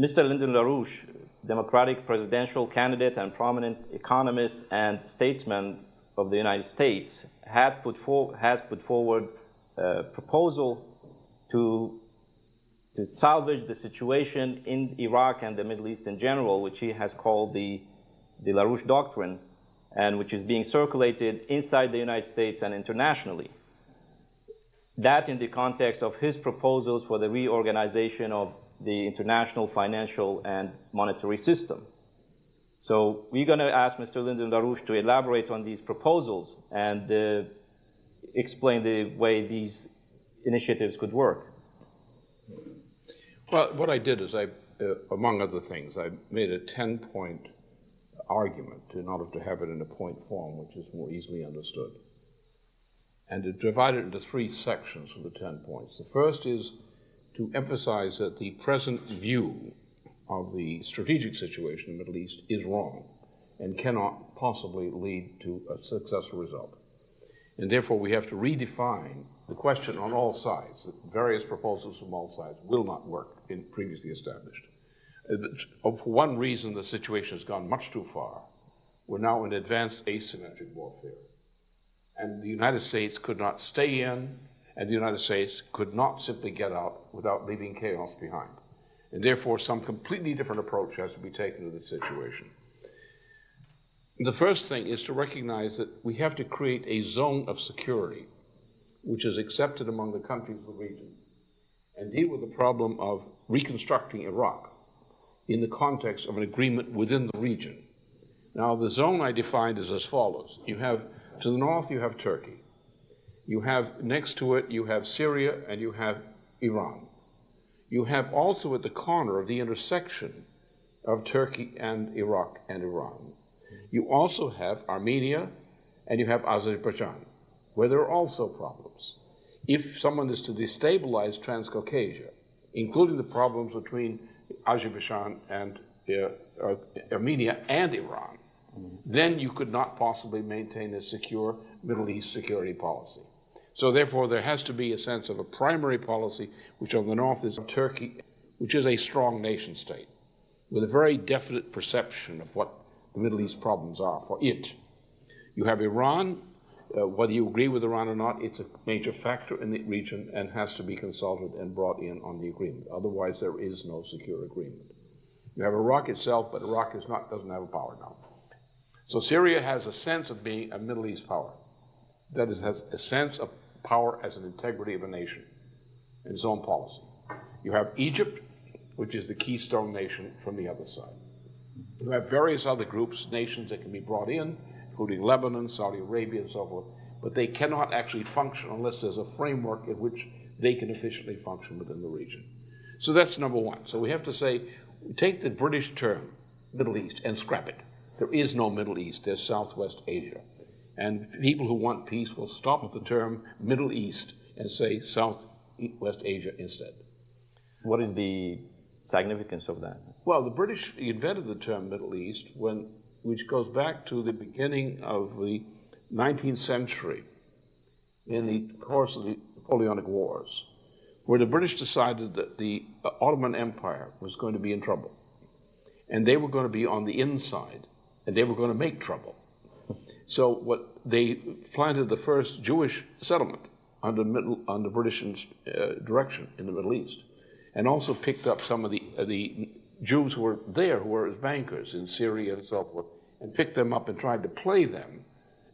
Mr. Lyndon LaRouche, Democratic presidential candidate and prominent economist and statesman of the United States, has put forward a proposal to salvage the situation in Iraq and the Middle East in general, which he has called the LaRouche Doctrine, and which is being circulated inside the United States and internationally. That in the context of his proposals for the reorganization of the international financial and monetary system. So we're going to ask Mr. Lyndon LaRouche to elaborate on these proposals and explain the way these initiatives could work. Well, what I did is among other things, I made a 10-point argument in order to have it in a point form, which is more easily understood. And to divide it into 3 sections of the 10 points. The first is to emphasize that the present view of the strategic situation in the Middle East is wrong and cannot possibly lead to a successful result. And therefore, we have to redefine the question on all sides. Various proposals from all sides will not work in previously established. For one reason, the situation has gone much too far. We're now in advanced asymmetric warfare. And the United States could not stay in, and the United States could not simply get out without leaving chaos behind. And therefore, some completely different approach has to be taken to the situation. The first thing is to recognize that we have to create a zone of security which is accepted among the countries of the region and deal with the problem of reconstructing Iraq in the context of an agreement within the region. Now, the zone I defined is as follows. You have, to the north, you have Turkey. You have, next to it, you have Syria and you have Iran. You have also at the corner of the intersection of Turkey and Iraq and Iran. You also have Armenia and you have Azerbaijan, where there are also problems. If someone is to destabilize Transcaucasia, including the problems between Azerbaijan and Armenia and Iran, then you could not possibly maintain a secure Middle East security policy. So therefore, there has to be a sense of a primary policy, which on the north is Turkey, which is a strong nation state, with a very definite perception of what the Middle East problems are for it. You have Iran. Whether you agree with Iran or not, it's a major factor in the region and has to be consulted and brought in on the agreement. Otherwise, there is no secure agreement. You have Iraq itself, but Iraq doesn't have a power now. So Syria has a sense of being a Middle East power. That is, has a sense of power as an integrity of a nation and its own policy. You have Egypt, which is the keystone nation from the other side. You have various other groups, nations that can be brought in, including Lebanon, Saudi Arabia, and so forth, but they cannot actually function unless there's a framework in which they can efficiently function within the region. So that's number one. So we have to say, take the British term, Middle East, and scrap it. There is no Middle East, there's Southwest Asia. And people who want peace will stop at the term Middle East and say Southwest Asia instead. What is the significance of that? Well, the British invented the term Middle East, which goes back to the beginning of the 19th century in the course of the Napoleonic Wars, where the British decided that the Ottoman Empire was going to be in trouble. And they were going to be on the inside, and they were going to make trouble. So they planted the first Jewish settlement under British direction in the Middle East, and also picked up some of the Jews who were there, who were as bankers in Syria and so forth, and picked them up and tried to play them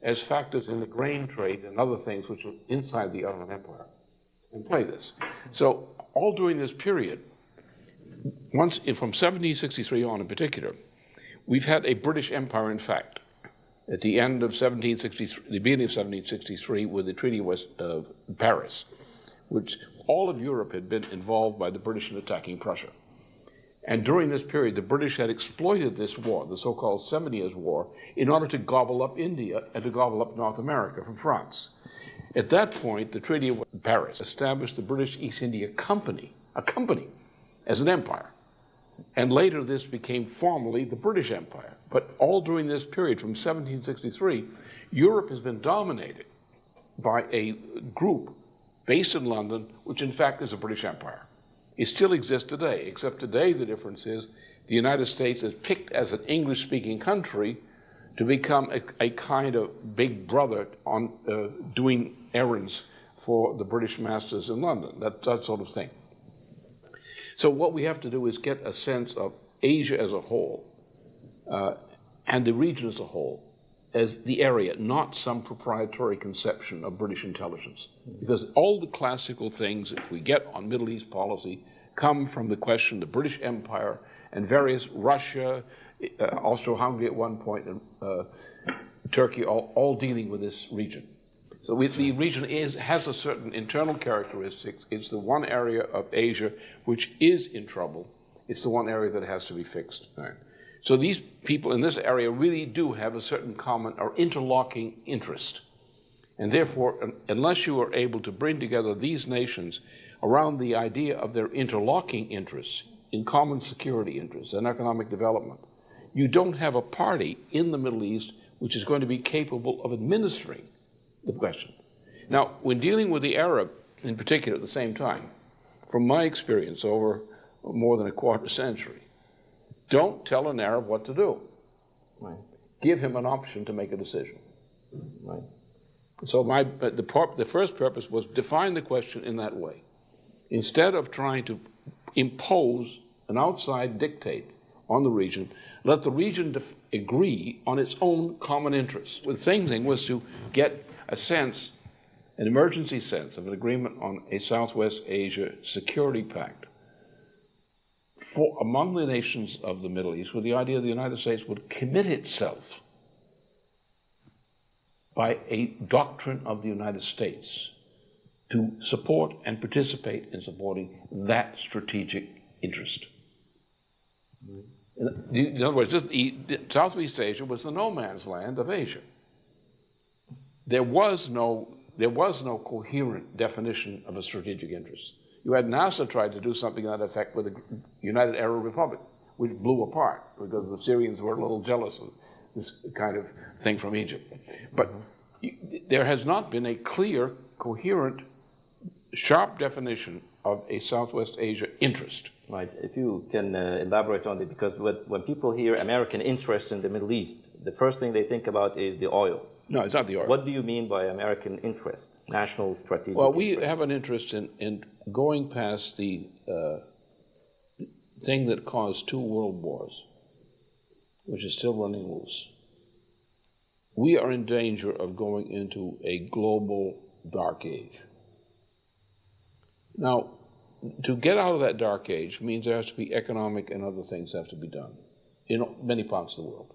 as factors in the grain trade and other things which were inside the Ottoman Empire, and play this. So all during this period, from 1763 on in particular, we've had a British Empire, in fact. At the end of 1763, the beginning of 1763, with the Treaty of Paris, which all of Europe had been involved by the British in attacking Prussia. And during this period, the British had exploited this war, the so-called 7 Years' War, in order to gobble up India and to gobble up North America from France. At that point, the Treaty of Paris established the British East India Company, a company, as an empire. And later this became formally the British Empire. But all during this period, from 1763, Europe has been dominated by a group based in London, which in fact is a British Empire. It still exists today, except today the difference is the United States is picked as an English-speaking country to become a kind of big brother on doing errands for the British masters in London, that sort of thing. So what we have to do is get a sense of Asia as a whole and the region as a whole as the area, not some proprietary conception of British intelligence. Because all the classical things that we get on Middle East policy come from the question of the British Empire and various Russia, Austro-Hungary at one point, and Turkey, all dealing with this region. So the region has a certain internal characteristics. It's the one area of Asia which is in trouble. It's the one area that has to be fixed. Right? So these people in this area really do have a certain common or interlocking interest. And therefore, unless you are able to bring together these nations around the idea of their interlocking interests, in common security interests and economic development, you don't have a party in the Middle East which is going to be capable of administering the question. Now, when dealing with the Arab in particular at the same time, from my experience over more than a quarter century, don't tell an Arab what to do. Right. Give him an option to make a decision. Right. So the first purpose was define the question in that way. Instead of trying to impose an outside dictate on the region, let the region agree on its own common interests. The same thing was to get a sense, an emergency sense of an agreement on a Southwest Asia security pact among the nations of the Middle East, with the idea the United States would commit itself by a doctrine of the United States to support and participate in supporting that strategic interest. In other words, Southeast Asia was the no man's land of Asia. There was no coherent definition of a strategic interest. You had NASA tried to do something to that effect with the United Arab Republic, which blew apart because the Syrians were a little jealous of this kind of thing from Egypt. But there has not been a clear, coherent, sharp definition of a Southwest Asia interest. Right. If you can elaborate on it, because when people hear American interest in the Middle East, the first thing they think about is the oil. No, it's not the oil. What do you mean by American interest, national strategic Well, we interest? have an interest in going past the thing that caused 2 world wars, which is still running loose. We are in danger of going into a global dark age. Now, to get out of that dark age means there has to be economic and other things have to be done in many parts of the world.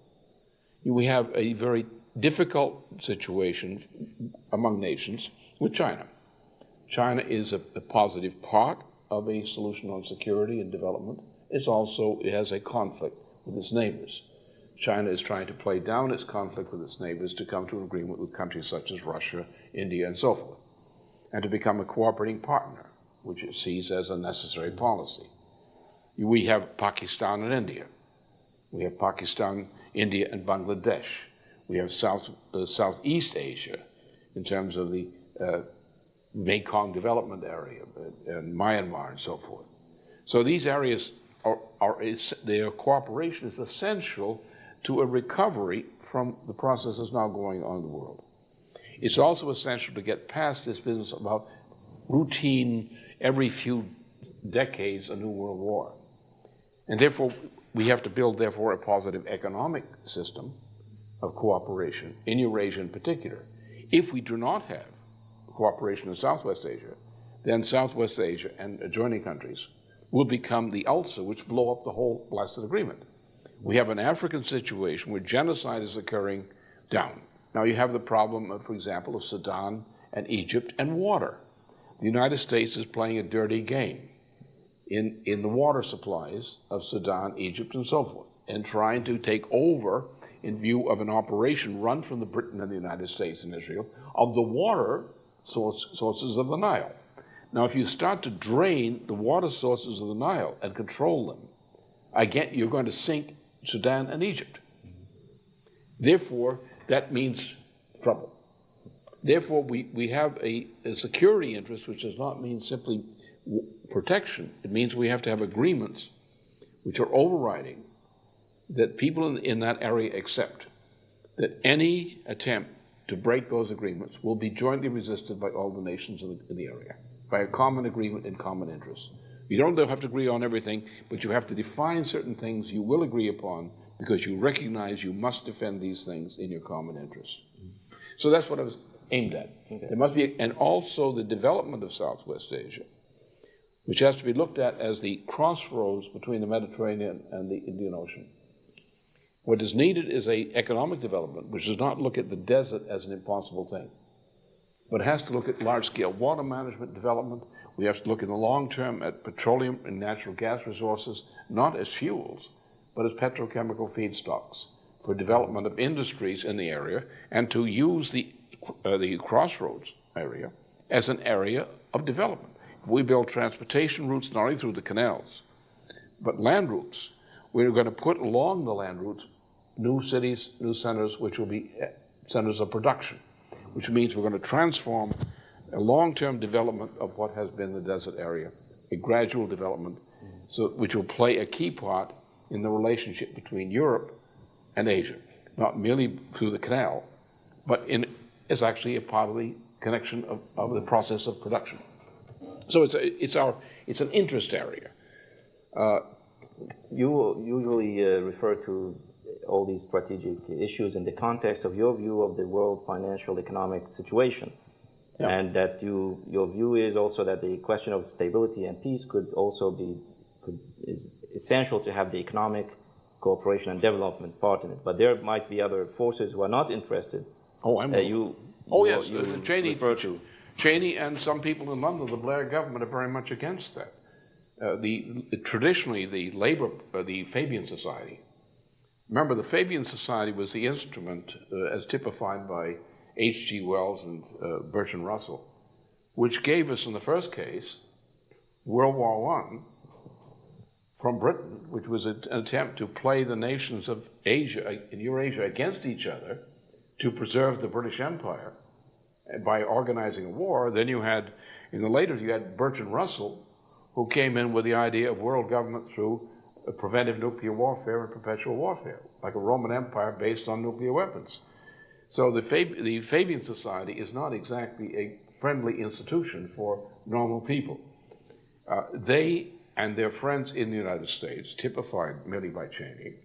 We have a very difficult situation among nations with China. China is a positive part of a solution on security and development. It has a conflict with its neighbors. China is trying to play down its conflict with its neighbors to come to an agreement with countries such as Russia, India, and so forth, and to become a cooperating partner, which it sees as a necessary policy. We have Pakistan and India. We have Pakistan, India, and Bangladesh. We have Southeast Asia in terms of the Mekong development area and Myanmar and so forth. So these areas their cooperation is essential to a recovery from the processes now going on in the world. It's also essential to get past this business about routine, every few decades, a new world war. And therefore, we have to build, therefore, a positive economic system of cooperation, in Eurasia in particular. If we do not have cooperation in Southwest Asia, then Southwest Asia and adjoining countries will become the ulcer which blow up the whole blasted agreement. We have an African situation where genocide is occurring down. Now you have the problem, for example, of Sudan and Egypt and water. The United States is playing a dirty game in the water supplies of Sudan, Egypt, and so forth, and trying to take over, in view of an operation run from the Britain and the United States and Israel, of the water sources of the Nile. Now, if you start to drain the water sources of the Nile and control them, again, you're going to sink Sudan and Egypt. Therefore, that means trouble. Therefore, we have a security interest, which does not mean simply protection, it means we have to have agreements which are overriding, that people in that area accept, that any attempt to break those agreements will be jointly resisted by all the nations in the area, by a common agreement in common interest. You don't have to agree on everything, but you have to define certain things you will agree upon because you recognize you must defend these things in your common interest. So that's what I was aimed at. Okay. There must be, and also the development of Southwest Asia, which has to be looked at as the crossroads between the Mediterranean and the Indian Ocean. What is needed is an economic development which does not look at the desert as an impossible thing, but has to look at large-scale water management development. We have to look in the long term at petroleum and natural gas resources, not as fuels, but as petrochemical feedstocks for development of industries in the area, and to use the crossroads area as an area of development. If we build transportation routes not only through the canals, but land routes, we're going to put along the land routes new cities, new centers, which will be centers of production, which means we're going to transform a long-term development of what has been the desert area, a gradual development, which will play a key part in the relationship between Europe and Asia, not merely through the canal, but is actually a part of the connection of the process of production. So it's an interest area. You usually refer to all these strategic issues in the context of your view of the world financial economic situation. Yeah. And that your view is also that the question of stability and peace could also is essential to have the economic cooperation and development part in it. But there might be other forces who are not interested. Oh, I know. Yes, Cheney and some people in London, the Blair government, are very much against that. Traditionally, the Fabian Society. Remember, the Fabian Society was the instrument, as typified by H.G. Wells and Bertrand Russell, which gave us, in the first case, World War I from Britain, which was an attempt to play the nations of Asia and Eurasia against each other to preserve the British Empire by organizing a war. Then you had, in the later, you had Bertrand Russell, who came in with the idea of world government through preventive nuclear warfare and perpetual warfare, like a Roman Empire based on nuclear weapons. So the Fabian Society is not exactly a friendly institution for normal people. They and their friends in the United States, typified merely by Cheney,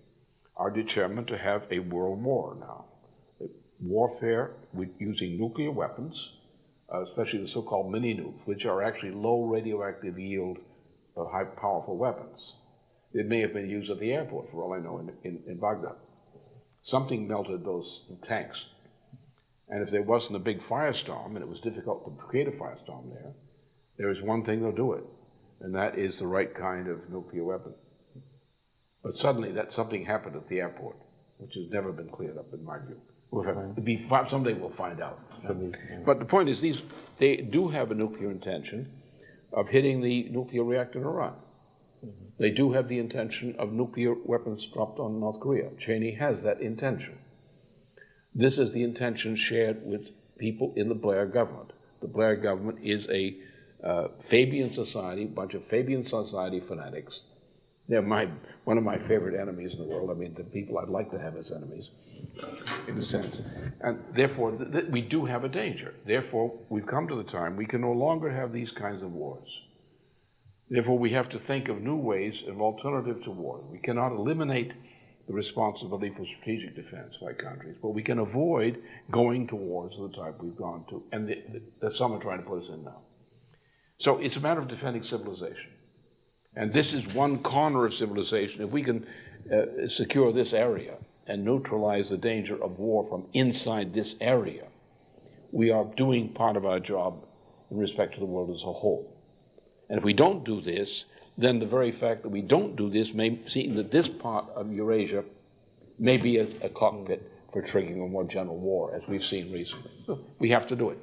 are determined to have a world war now. Warfare with using nuclear weapons, especially the so-called mini-nukes, which are actually low radioactive yield, high powerful weapons. It may have been used at the airport, for all I know, in Baghdad. Something melted those tanks. And if there wasn't a big firestorm, and it was difficult to create a firestorm there is one thing that'll do it, and that is the right kind of nuclear weapon. But suddenly something happened at the airport, which has never been cleared up in my view. Someday we'll find out. But the point is, they do have a nuclear intention of hitting the nuclear reactor in Iran. They do have the intention of nuclear weapons dropped on North Korea. Cheney has that intention. This is the intention shared with people in the Blair government. The Blair government is a Fabian Society, bunch of Fabian Society fanatics. They're one of my favorite enemies in the world. I mean, the people I'd like to have as enemies, in a sense. And therefore, we do have a danger. Therefore, we've come to the time we can no longer have these kinds of wars. Therefore, we have to think of new ways of alternative to war. We cannot eliminate the responsibility for strategic defense by countries, but we can avoid going to wars of the type we've gone to, and that some are trying to put us in now. So it's a matter of defending civilization. And this is one corner of civilization. If we can secure this area and neutralize the danger of war from inside this area, we are doing part of our job in respect to the world as a whole. And if we don't do this, then the very fact that we don't do this may seem that this part of Eurasia may be a cockpit for triggering a more general war, as we've seen recently. We have to do it.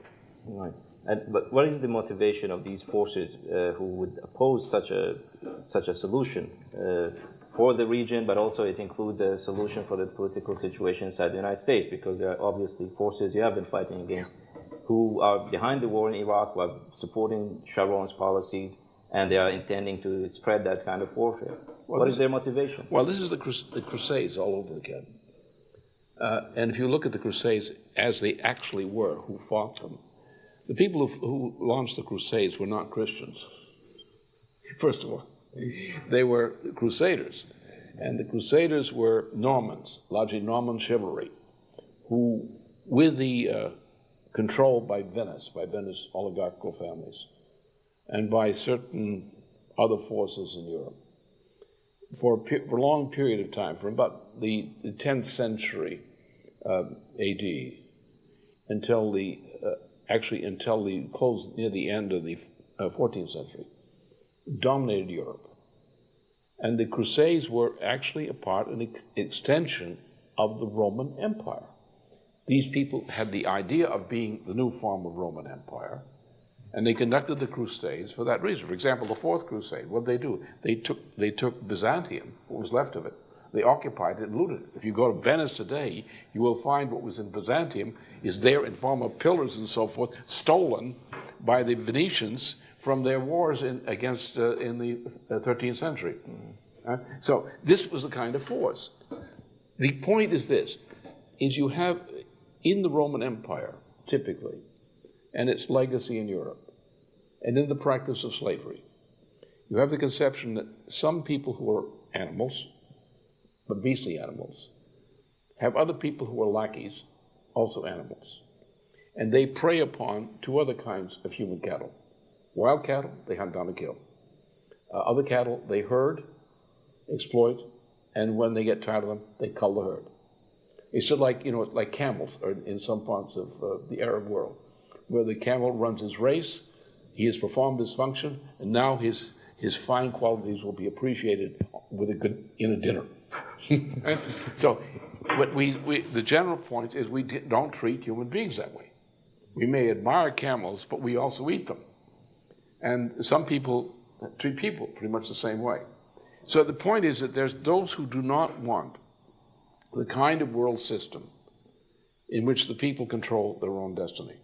Right. But what is the motivation of these forces who would oppose such a solution for the region, but also it includes a solution for the political situation inside the United States, because there are obviously forces you have been fighting against who are behind the war in Iraq, who are supporting Sharon's policies, and they are intending to spread that kind of warfare. Well, what is their motivation? Well, this is the Crusades all over again. And if you look at the Crusades as they actually were, who fought them, the people who launched the Crusades were not Christians, first of all. They were Crusaders. And the Crusaders were Normans, largely Norman chivalry, who, with the control by Venice oligarchical families, and by certain other forces in Europe, for a long period of time, from about the 10th century AD until the close near the end of the 14th century, dominated Europe. And the Crusades were actually an extension of the Roman Empire. These people had the idea of being the new form of Roman Empire, and they conducted the Crusades for that reason. For example, the Fourth Crusade, what did they do? They took Byzantium, what was left of it. They occupied it and looted it. If you go to Venice today, you will find what was in Byzantium is there in form of pillars and so forth, stolen by the Venetians from their wars in the 13th century. So this was the kind of force. The point is this, is you have in the Roman Empire, typically, and its legacy in Europe, and in the practice of slavery, you have the conception that some people who are animals, but beastly animals, have other people who are lackeys, also animals. And they prey upon two other kinds of human cattle. Wild cattle, they hunt down and kill. Other cattle, they herd, exploit, and when they get tired of them, they cull the herd. It's sort of like camels or in some parts of the Arab world, where the camel runs his race, he has performed his function, and now his fine qualities will be appreciated in a dinner. So the general point is we don't treat human beings that way. We may admire camels, but we also eat them. And some people treat people pretty much the same way. So the point is that there's those who do not want the kind of world system in which the people control their own destiny.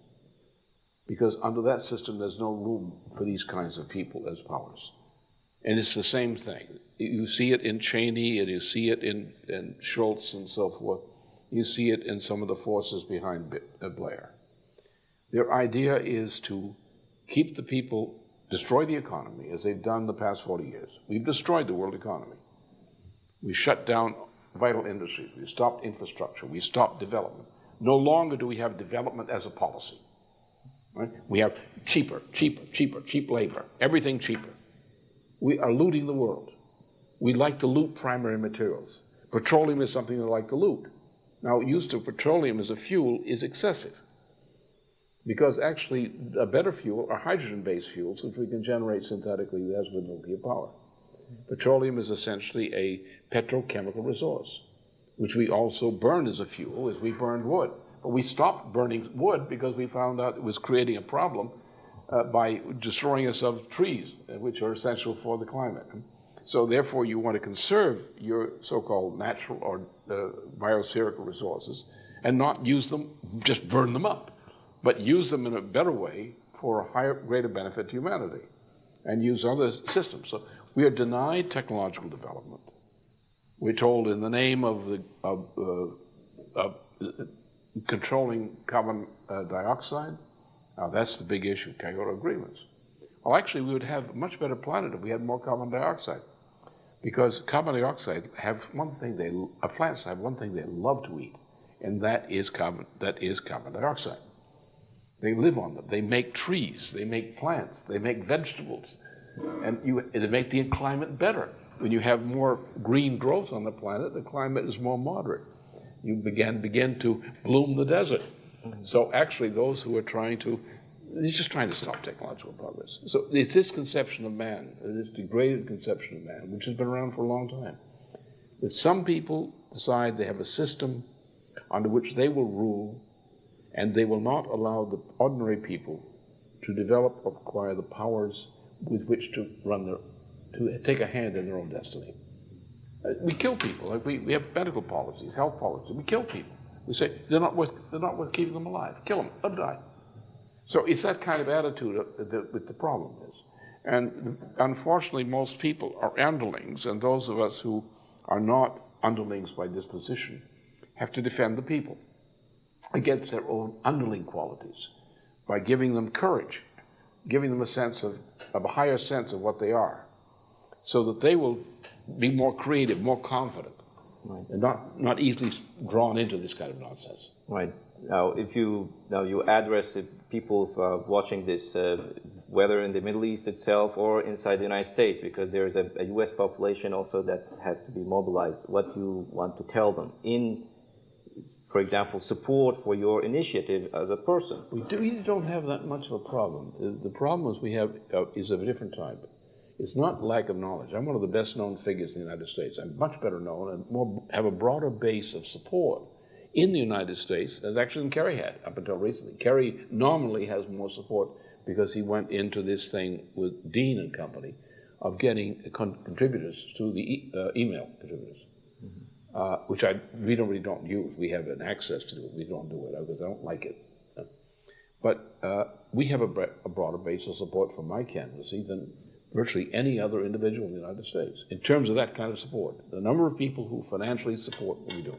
Because under that system, there's no room for these kinds of people as powers. And it's the same thing. You see it in Cheney, and you see it in Schultz and so forth. You see it in some of the forces behind Blair. Their idea is to keep the people, destroy the economy, as they've done the past 40 years. We've destroyed the world economy. We shut down vital industries. We stopped infrastructure. We stopped development. No longer do we have development as a policy. Right? We have cheap labor, everything cheaper. We are looting the world. We like to loot primary materials. Petroleum is something they like to loot. Now, use of petroleum as a fuel is excessive, because actually a better fuel are hydrogen-based fuels, which we can generate synthetically as with nuclear power. Petroleum is essentially a petrochemical resource, which we also burn as a fuel as we burned wood. But we stopped burning wood because we found out it was creating a problem by destroying us of trees, which are essential for the climate. So therefore, you want to conserve your so-called natural or biospherical resources and not use them, just burn them up, but use them in a better way for a greater benefit to humanity, and use other systems. So we are denied technological development. We're told in the name of controlling carbon dioxide. Now that's the big issue, Kyoto agreements. Well, actually, we would have a much better planet if we had more carbon dioxide, because carbon dioxide have one thing plants have one thing they love to eat, and that is carbon dioxide. They live on them. They make trees. They make plants. They make vegetables, and they make the climate better. When you have more green growth on the planet, the climate is more moderate. You begin to bloom the desert. So actually, those who are they're just trying to stop technological progress. So it's this conception of man, this degraded conception of man, which has been around for a long time, that some people decide they have a system under which they will rule, and they will not allow the ordinary people to develop or acquire the powers with which to to take a hand in their own destiny. We kill people. Like we have medical policies, health policies. We kill people. We say they're not worth keeping them alive. Kill them. Let them die. So it's that kind of attitude that the problem is. And unfortunately, most people are underlings, and those of us who are not underlings by disposition have to defend the people against their own underling qualities by giving them courage, giving them a sense of a higher sense of what they are, so that they will be more creative, more confident, right, and not easily drawn into this kind of nonsense. Right. Now, if you address the people watching this, whether in the Middle East itself or inside the United States, because there is a U.S. population also that has to be mobilized, what you want to tell them in, for example, support for your initiative as a person? We don't have that much of a problem. The problem we have is of a different type. It's not lack of knowledge. I'm one of the best known figures in the United States. I'm much better known and have a broader base of support in the United States than actually Kerry had up until recently. Kerry normally has more support because he went into this thing with Dean and company of getting contributors to the email contributors, which we really don't use. We have an access to it. We don't do it because I don't like it. But we have a broader base of support from my candidacy than virtually any other individual in the United States in terms of that kind of support. The number of people who financially support what we do.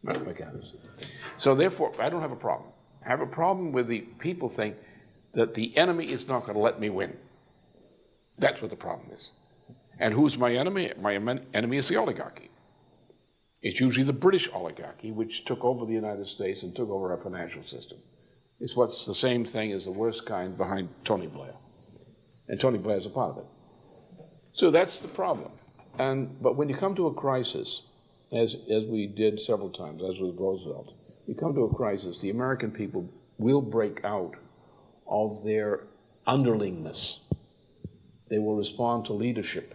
My candidacy. So therefore, I don't have a problem. I have a problem with the people think that the enemy is not going to let me win. That's what the problem is. And who's my enemy? My enemy is the oligarchy. It's usually the British oligarchy, which took over the United States and took over our financial system. It's what's the same thing as the worst kind behind Tony Blair. And Tony Blair is a part of it. So that's the problem. But when you come to a crisis, as we did several times, as with Roosevelt, you come to a crisis, the American people will break out of their underlingness. They will respond to leadership,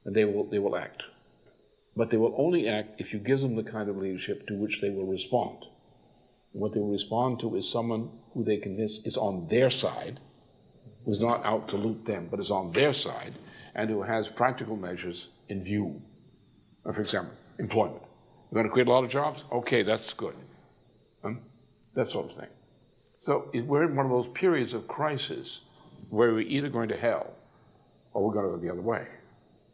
and they will act. But they will only act if you give them the kind of leadership to which they will respond. And what they will respond to is someone who they convince is on their side, who's not out to loot them, but is on their side, and who has practical measures in view. For example, employment. We're going to create a lot of jobs? Okay, that's good. That sort of thing. So we're in one of those periods of crisis where we're either going to hell or we're going to go the other way.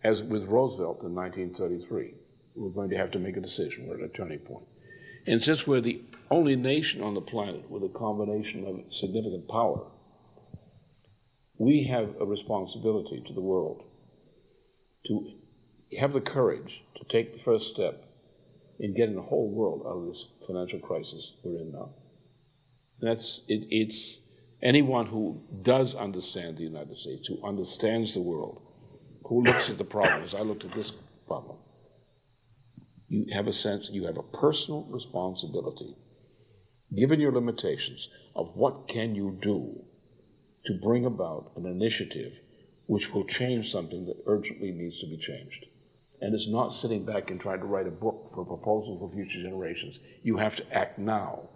As with Roosevelt in 1933, we're going to have to make a decision. We're at a turning point. And since we're the only nation on the planet with a combination of significant power, we have a responsibility to the world to have the courage to take the first step in getting the whole world out of this financial crisis we're in now. And it's anyone who does understand the United States, who understands the world, who looks at the problem, as I looked at this problem, you have a sense, you have a personal responsibility, given your limitations, of what can you do to bring about an initiative which will change something that urgently needs to be changed. And it's not sitting back and trying to write a book for a proposal for future generations. You have to act now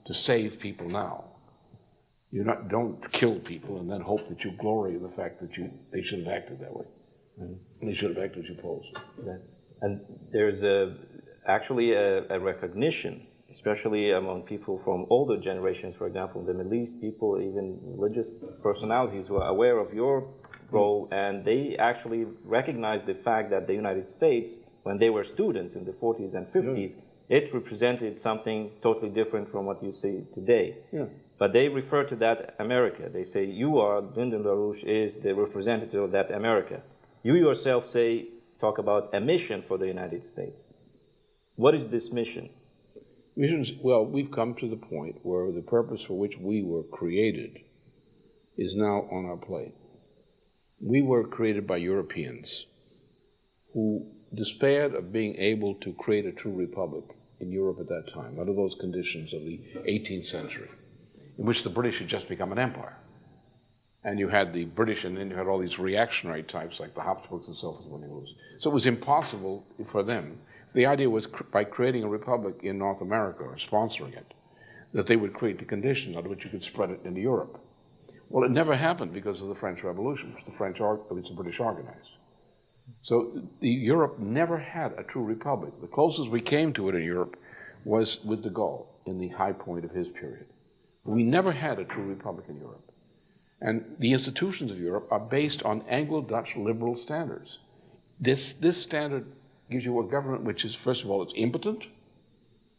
to save people now. Don't kill people and then hope that you glory in the fact that they should have acted that way. They should have acted as you posed. Yeah. And there's actually a recognition, especially among people from older generations, for example, in the Middle East, people, even religious personalities who are aware of your role, and they actually recognize the fact that the United States, when they were students in the 40s and 50s, it represented something totally different from what you see today. Yeah. But they refer to that America. They say, you are, Lyndon LaRouche is the representative of that America. You yourself talk about a mission for the United States. What is this mission? Missions, well, we've come to the point where the purpose for which we were created is now on our plate. We were created by Europeans who despaired of being able to create a true republic in Europe at that time, under those conditions of the 18th century, in which the British had just become an empire. And you had the British, and then you had all these reactionary types like the Habsburgs and so forth winning loose. So it was impossible for them. The idea was by creating a republic in North America, or sponsoring it, that they would create the conditions under which you could spread it into Europe. Well, it never happened because of the French Revolution, which the British organized. So Europe never had a true republic. The closest we came to it in Europe was with de Gaulle in the high point of his period. We never had a true republic in Europe. And the institutions of Europe are based on Anglo-Dutch liberal standards. This standard gives you a government which is, first of all, it's impotent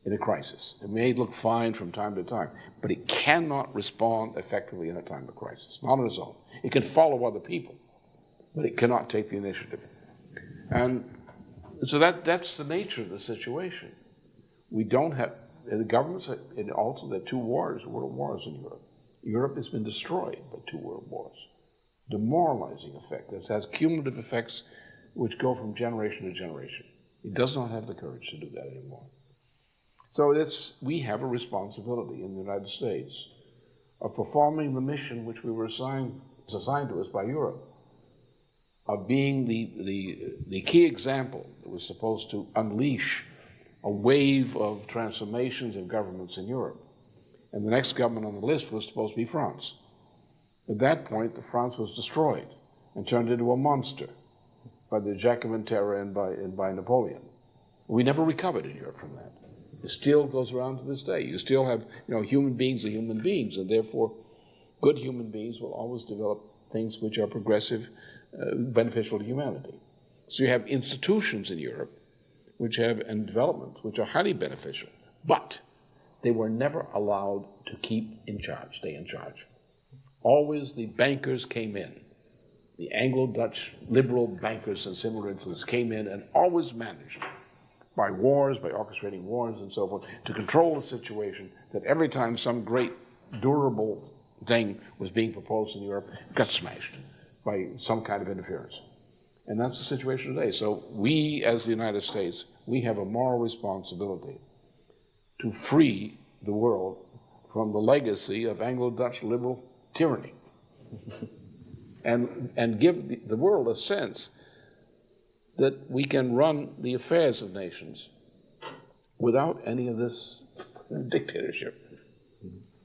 in a crisis. It may look fine from time to time, but it cannot respond effectively in a time of crisis, not on its own. It can follow other people, but it cannot take the initiative. And so that's the nature of the situation. We don't have, the governments, and also there are two wars, world wars in Europe. Europe has been destroyed by two world wars. Demoralizing effect. This has cumulative effects which go from generation to generation. It does not have the courage to do that anymore. So we have a responsibility in the United States of performing the mission which we were assigned to us by Europe, of being the key example that was supposed to unleash a wave of transformations in governments in Europe. And the next government on the list was supposed to be France. At that point, France was destroyed and turned into a monster by the Jacobin terror and by Napoleon. We never recovered in Europe from that. It still goes around to this day. You still have, human beings are human beings, and therefore good human beings will always develop things which are progressive, beneficial to humanity. So you have institutions in Europe and developments which are highly beneficial, but they were never allowed to stay in charge. Always the bankers came in. The Anglo-Dutch liberal bankers and similar influence came in and always managed by wars, by orchestrating wars and so forth, to control the situation, that every time some great durable thing was being proposed in Europe, it got smashed by some kind of interference. And that's the situation today. So we, as the United States, we have a moral responsibility to free the world from the legacy of Anglo-Dutch liberal tyranny and give the world a sense that we can run the affairs of nations without any of this dictatorship.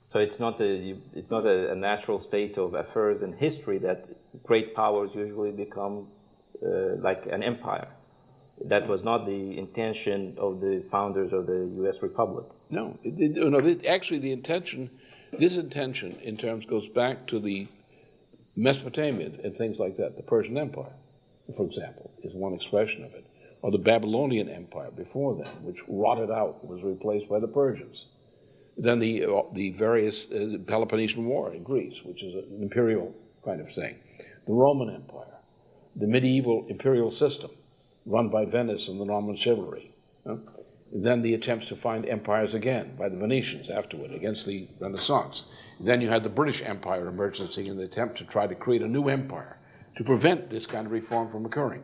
So it's not a natural state of affairs in history that great powers usually become like an empire. That was not the intention of the founders of the U.S. Republic. No, actually this intention in terms goes back to the Mesopotamia and things like that. The Persian Empire, for example, is one expression of it. Or the Babylonian Empire before then, which rotted out, was replaced by the Persians. Then the various Peloponnesian War in Greece, which is an imperial kind of thing. The Roman Empire, the medieval imperial system run by Venice and the Norman chivalry. Then the attempts to find empires again by the Venetians afterward against the Renaissance. Then you had the British Empire emergency in the attempt to try to create a new empire to prevent this kind of reform from occurring.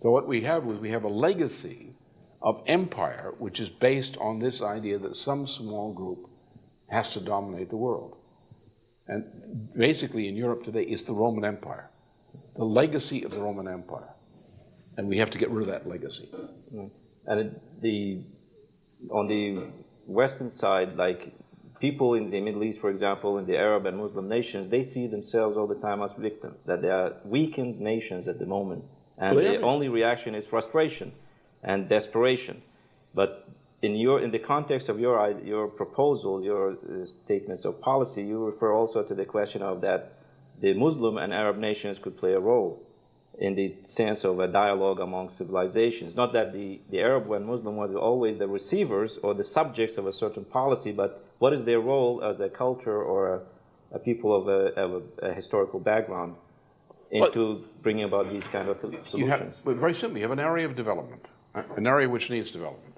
So what we have is we have a legacy of empire which is based on this idea that some small group has to dominate the world. And basically in Europe today it's the Roman Empire, the legacy of the Roman Empire. And we have to get rid of that legacy. And on the Western side, like people in the Middle East, for example, in the Arab and Muslim nations, they see themselves all the time as victims, that they are weakened nations at the moment. And the only reaction is frustration and desperation. But in the context of your proposals, your statements of policy, you refer also to the question of that the Muslim and Arab nations could play a role in the sense of a dialogue among civilizations. Not that the Arab and Muslim were always the receivers or the subjects of a certain policy, but what is their role as a culture or a people of a historical background into bringing about these kind of solutions? Very simply, you have an area of development, an area which needs development.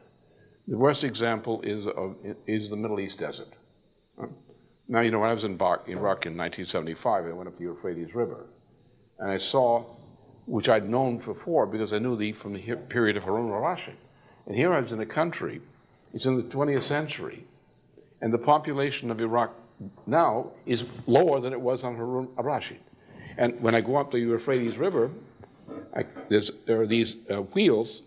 The worst example is the Middle East desert. Now, when I was in Iraq in 1975, I went up the Euphrates River, and I saw, which I'd known before because I knew from the period of Harun al-Rashid. And here I was in a country, it's in the 20th century, and the population of Iraq now is lower than it was on Harun al-Rashid. And when I go up the Euphrates River, there are these wheels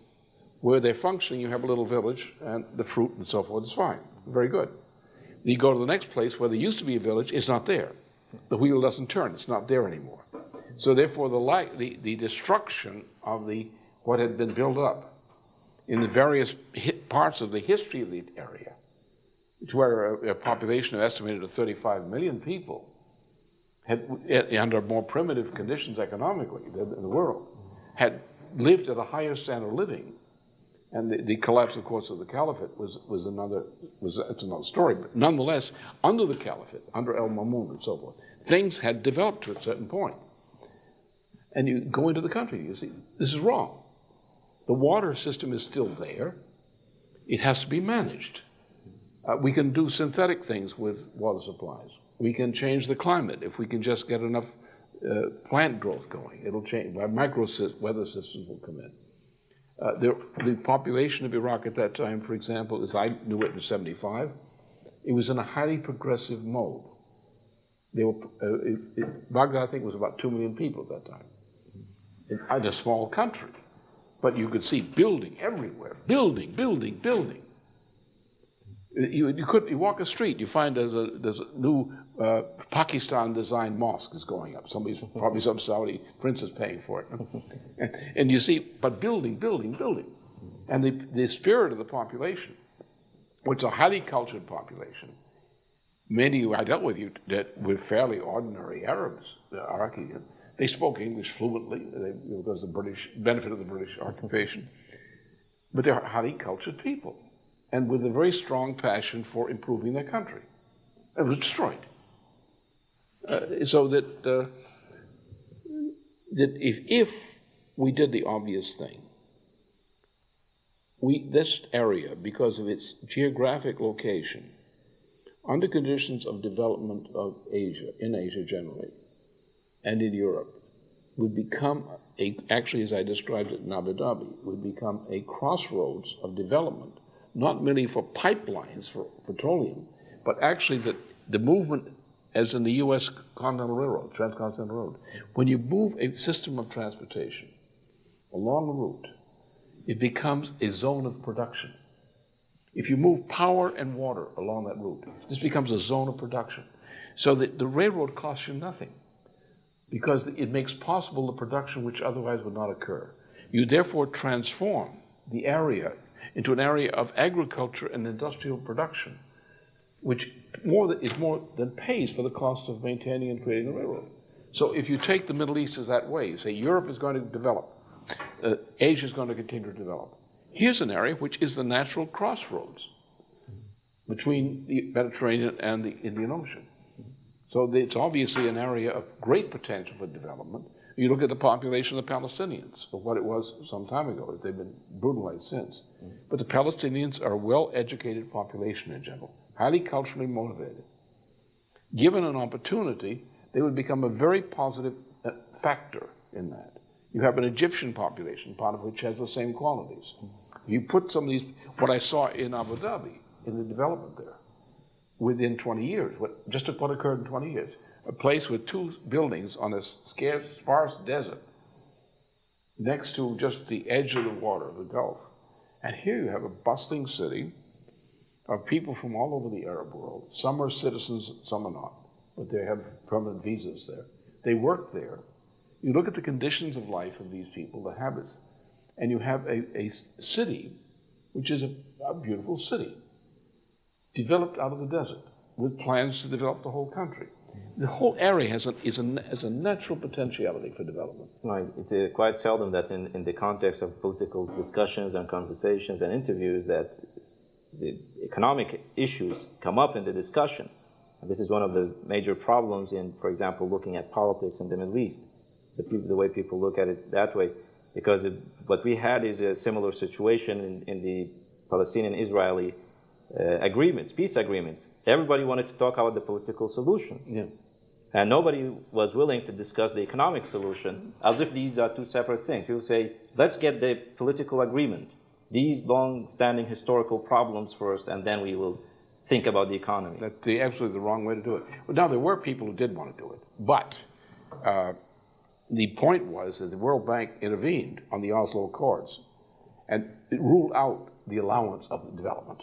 where they're functioning. You have a little village, and the fruit and so forth is fine, very good. You go to the next place where there used to be a village, it's not there. The wheel doesn't turn, it's not there anymore. So therefore, the destruction of what had been built up in the various parts of the history of the area, to where a population of estimated of 35 million people, under more primitive conditions economically than the world, had lived at a higher standard of living. And the collapse, of course, of the caliphate was another story. But nonetheless, under the caliphate, under al-Mamun and so forth, things had developed to a certain point. And you go into the country, you see, this is wrong. The water system is still there. It has to be managed. We can do synthetic things with water supplies. We can change the climate if we can just get enough plant growth going. It'll change. Micro weather systems will come in. The population of Iraq at that time, for example, as I knew it in '75, it was in a highly progressive mode. Baghdad, I think, was about 2 million people at that time, in a small country. But you could see building everywhere, building. You walk a street, you find there's a new Pakistan-designed mosque is going up. Probably some Saudi prince is paying for it. And you see, but building. And the spirit of the population, which is a highly cultured population, many who I dealt with that were fairly ordinary Arabs, Iraqi, they spoke English fluently because of the benefit of the British occupation. But they're highly cultured people, and with a very strong passion for improving their country. It was destroyed. So that if we did the obvious thing, this area, because of its geographic location, under conditions of development of Asia, in Asia generally, and in Europe, would become actually, as I described it in Abu Dhabi, would become a crossroads of development, not merely for pipelines for petroleum, but actually the movement, as in the U.S. Continental Railroad, Transcontinental Road, when you move a system of transportation along a route, it becomes a zone of production. If you move power and water along that route, this becomes a zone of production. So that the railroad costs you nothing, because it makes possible the production which otherwise would not occur. You therefore transform the area into an area of agriculture and industrial production, which is more than pays for the cost of maintaining and creating the railroad. So if you take the Middle East as that way, you say Europe is going to develop, Asia is going to continue to develop. Here's an area which is the natural crossroads between the Mediterranean and the Indian Ocean. So it's obviously an area of great potential for development. You look at the population of the Palestinians, or what it was some time ago. They've been brutalized since. But the Palestinians are a well-educated population in general, highly culturally motivated. Given an opportunity, they would become a very positive factor in that. You have an Egyptian population, part of which has the same qualities. If you put some of these, what I saw in Abu Dhabi, in the development there, within 20 years, just what occurred in 20 years, a place with 2 buildings on a sparse desert next to just the edge of the water, the Gulf. And here you have a bustling city of people from all over the Arab world. Some are citizens, some are not, but they have permanent visas there. They work there. You look at the conditions of life of these people, the habits, and you have a city, which is a beautiful city, developed out of the desert, with plans to develop the whole country. The whole area has a natural potentiality for development. Right. It's quite seldom that in the context of political discussions and conversations and interviews that the economic issues come up in the discussion. And this is one of the major problems in, for example, looking at politics in the Middle East, the way people look at it that way, because what we had is a similar situation in the Palestinian-Israeli agreements, peace agreements. Everybody wanted to talk about the political solutions. Yeah. And nobody was willing to discuss the economic solution, as if these are 2 separate things. People say, let's get the political agreement, these long-standing historical problems first, and then we will think about the economy. That's absolutely the wrong way to do it. Well, now, there were people who did want to do it, but the point was that the World Bank intervened on the Oslo Accords and it ruled out the allowance of development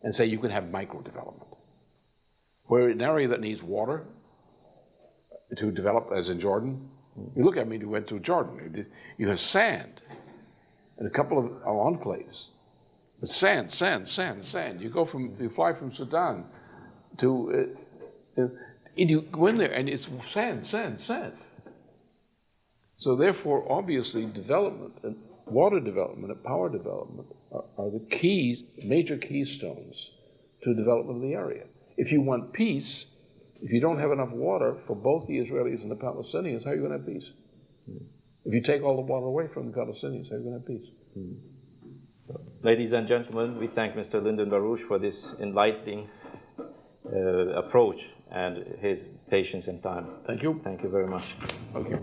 and say you can have micro-development. Where an area that needs water to develop, as in Jordan, you look at me, you went to Jordan, you have sand and a couple of enclaves. But sand. You fly from Sudan to And you go in there and it's sand, sand, sand. So therefore, obviously, development and water development and power development are the keys, major keystones to development of the area. If you want peace, if you don't have enough water for both the Israelis and the Palestinians, how are you going to have peace? If you take all the water away from the Palestinians, how are you going to have peace? Ladies and gentlemen, we thank Mr. Lyndon LaRouche for this enlightening approach and his patience and time. Thank you. Thank you very much. Okay.